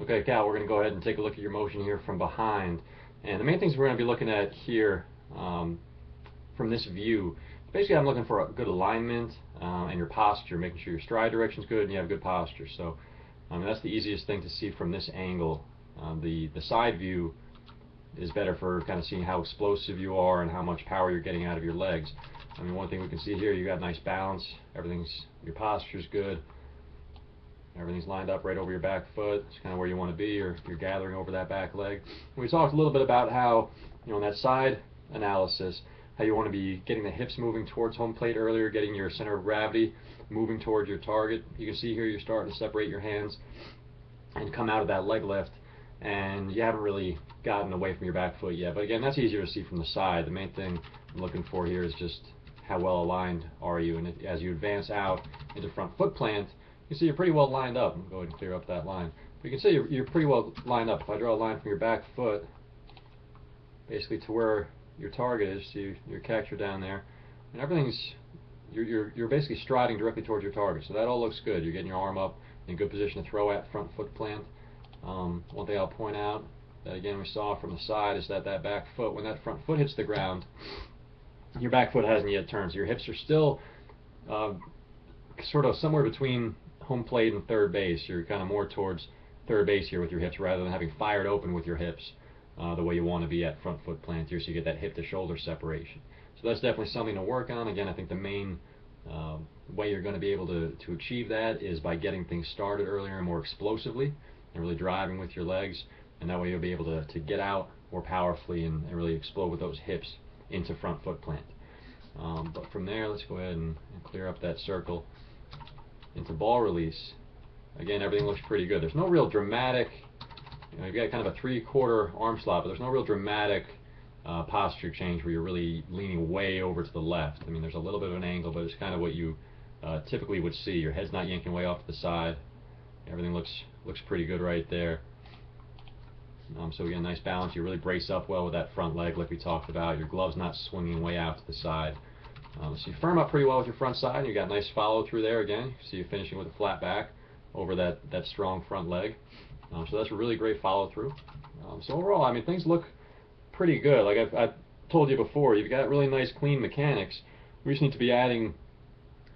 Okay, Cal, we're going to go ahead and take a look at your motion here from behind. And the main things we're going to be looking at here from this view, basically I'm looking for a good alignment and your posture, making sure your stride direction is good and you have good posture. So that's the easiest thing to see from this angle. The side view is better for kind of seeing how explosive you are and how much power you're getting out of your legs. I mean, one thing we can see here, you got nice balance, your posture's good, everything's lined up right over your back foot. It's kind of where you want to be, or you're gathering over that back leg. And we talked a little bit about how, in that side analysis, how you want to be getting the hips moving towards home plate earlier, getting your center of gravity moving towards your target. You can see here you're starting to separate your hands and come out of that leg lift, and you haven't really gotten away from your back foot yet. But again, that's easier to see from the side. The main thing I'm looking for here is just how well aligned are you, and as you advance out into front foot plant, you see you're pretty well lined up. I'm going to clear up that line. But you can see you're pretty well lined up. If I draw a line from your back foot, basically to where your target is, see your catcher down there, and you're basically striding directly towards your target. So that all looks good. You're getting your arm up in good position to throw at front foot plant. One thing I'll point out that again we saw from the side is that back foot, when that front foot hits the ground, your back foot hasn't yet turned. So your hips are still sort of somewhere between home plate and third base. You're kind of more towards third base here with your hips rather than having fired open with your hips the way you want to be at front foot plant here, so you get that hip to shoulder separation. So that's definitely something to work on. Again, I think the main way you're going to be able to achieve that is by getting things started earlier and more explosively and really driving with your legs, and that way you'll be able to get out more powerfully and really explode with those hips into front foot plant. But from there, let's go ahead and clear up that circle into ball release. Again, everything looks pretty good. There's no real dramatic, you've got kind of a 3/4 arm slot, but there's no real dramatic posture change where you're really leaning way over to the left. I mean, there's a little bit of an angle, but it's kind of what you typically would see. Your head's not yanking way off to the side. Everything looks pretty good right there. So again, nice balance. You really brace up well with that front leg like we talked about. Your glove's not swinging way out to the side. So you firm up pretty well with your front side, and you got nice follow through there again. You see you finishing with a flat back over that strong front leg. So that's a really great follow through. So overall, I mean, things look pretty good. Like I've told you before, you've got really nice clean mechanics. We just need to be adding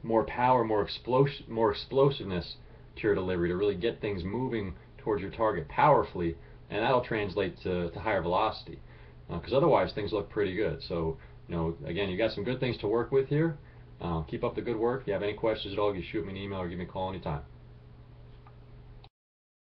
more power, more explosiveness to your delivery to really get things moving towards your target powerfully, and that'll translate to higher velocity. Because otherwise things look pretty good. So again, you got some good things to work with here. Keep up the good work. If you have any questions at all, you shoot me an email or give me a call anytime.